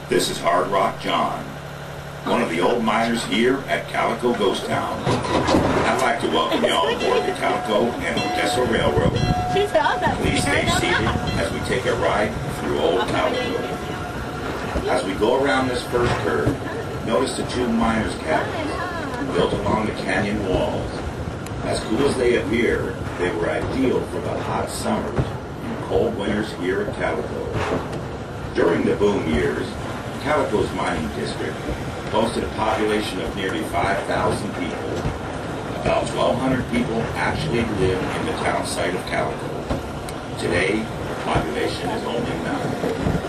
This is Hard Rock John, one of the old miners here at Calico Ghost Town. I'd like to welcome you all aboard the Calico and Odessa Railroad. Please stay seated as we take a ride through old Calico. As we go around this first curve, notice the two miners' cabins built along the canyon walls. As cool as they appear, they were ideal for the hot summers and cold winters here at Calico. During the boom years, Calico's mining district boasted a population of nearly 5,000 people. About 1,200 people actually live in the town site of Calico. Today, the population is only 9.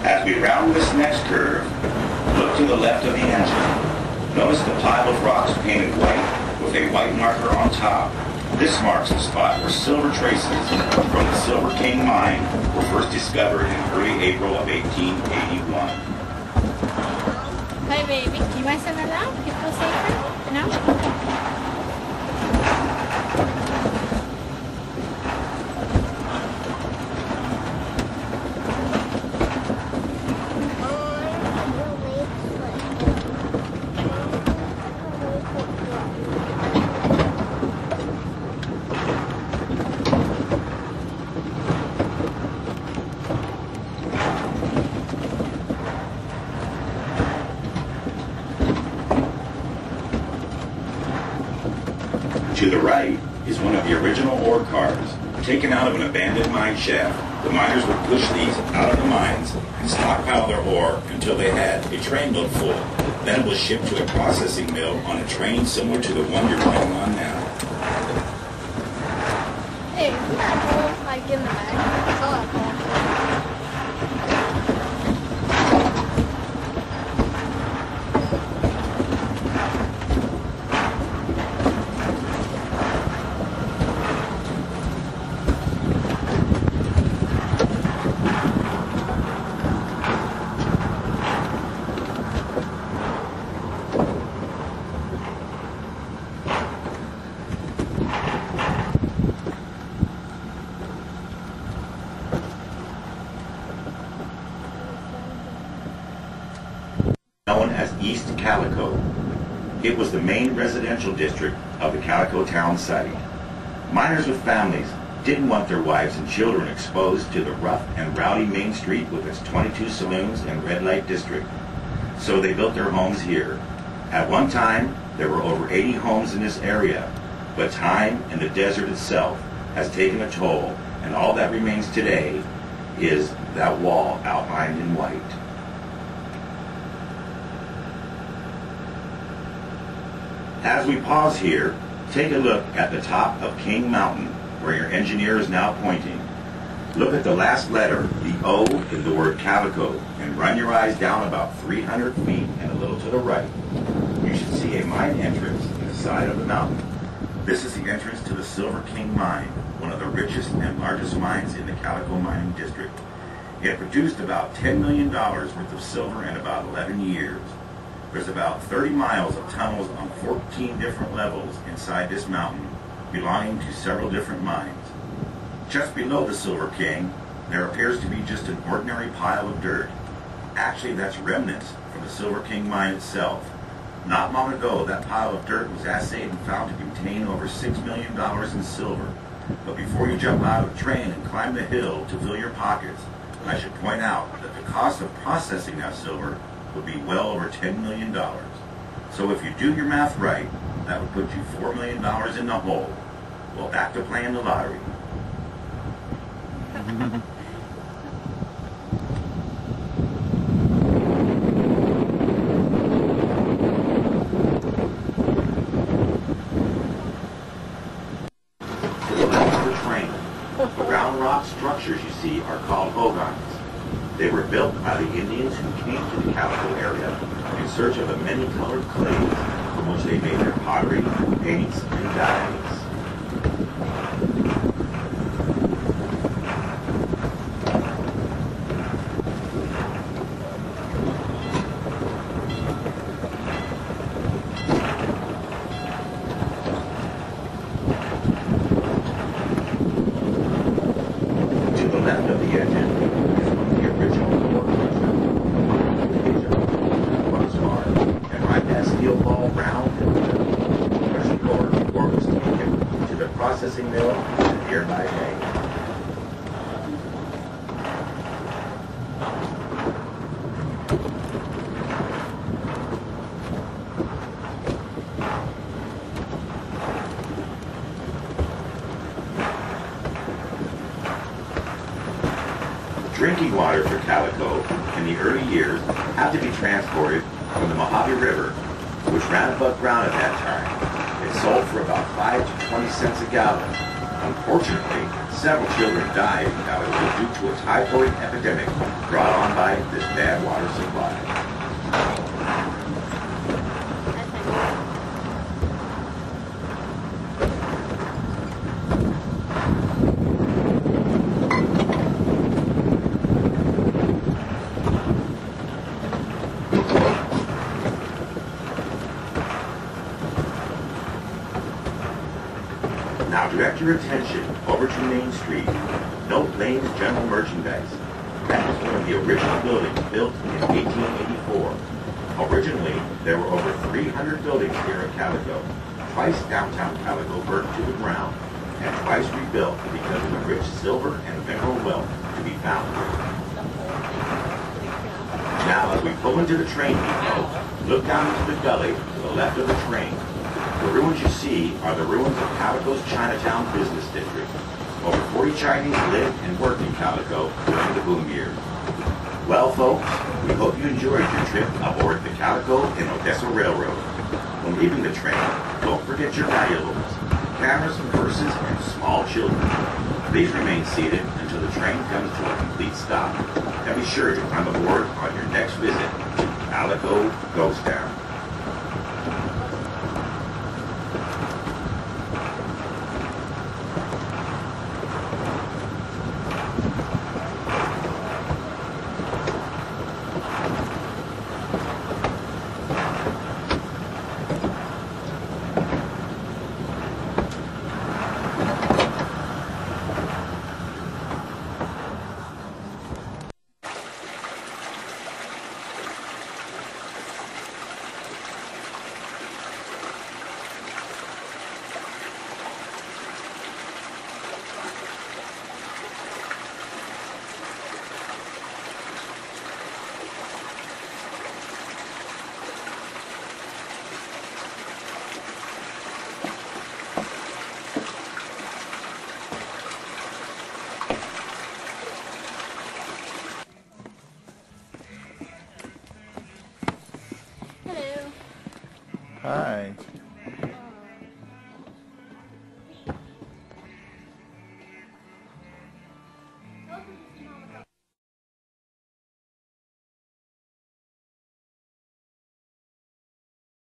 As we round this next curve, look to the left of the engine. Notice the pile of rocks painted white with a white marker on top. This marks the spot where silver traces from the Silver King mine were first discovered in early April of 1881. Hi baby, do you want some of that? You feel safer? No? To the right is one of the original ore cars, taken out of an abandoned mine shaft. The miners would push these out of the mines and stockpile their ore until they had a train load full. Then it was shipped to a processing mill on a train similar to the one you're running on now. Hey, isn't that cool? Like in the back. It's all that cool. Known as East Calico. It was the main residential district of the Calico town site. Miners with families didn't want their wives and children exposed to the rough and rowdy Main Street with its 22 saloons and red light district. So they built their homes here. At one time, there were over 80 homes in this area, but time and the desert itself has taken a toll, and all that remains today is that wall outlined in white. As we pause here, take a look at the top of King Mountain, where your engineer is now pointing. Look at the last letter, the O in the word Calico, and run your eyes down about 300 feet and a little to the right. You should see a mine entrance in the side of the mountain. This is the entrance to the Silver King mine, one of the richest and largest mines in the Calico mining district. It produced about $10 million worth of silver in about 11 years. There's about 30 miles of tunnels on 14 different levels inside this mountain, belonging to several different mines. Just below the Silver King, there appears to be just an ordinary pile of dirt. Actually, that's remnants from the Silver King mine itself. Not long ago, that pile of dirt was assayed and found to contain over $6 million in silver. But before you jump out of the train and climb the hill to fill your pockets, I should point out that the cost of processing that silver would be well over $10 million. So if you do your math right, that would put you $4 million in the hole. Well, back to playing the lottery. To the left of the train, the round rock structures you see are called hogans. They were built by the Indians who came to the Calico area in search of the many-colored clays from which they made their pottery, paints, and dyes. To the left of the engine is one of the original ore crushers, crossbar, and right that steel ball round and the crushing ore was taken to the processing mill in a nearby bay. Drinking water for Calico in the early years had to be transported from the Mojave River, which ran above ground at that time. It sold for about 5 to 20 cents a gallon. Unfortunately, several children died in Calico due to a typhoid epidemic brought on by this bad water supply. Now direct your attention over to Main Street. Note Lane's General Merchandise. That was one of the original buildings built in 1884. Originally, there were over 300 buildings here at Calico. Twice downtown Calico burnt to the ground, and twice rebuilt because of the rich silver and mineral wealth to be found here. Now, as we pull into the train depot, look down into the gully to the left of the train. The ruins you see are the ruins of Calico's Chinatown business district. Over 40 Chinese lived and worked in Calico during the boom years. Well, folks, we hope you enjoyed your trip aboard the Calico and Odessa Railroad. When leaving the train, don't forget your valuables, cameras, purses, and small children. Please remain seated until the train comes to a complete stop. And be sure to climb aboard on your next visit to Calico Ghost Town. Hello. Hi.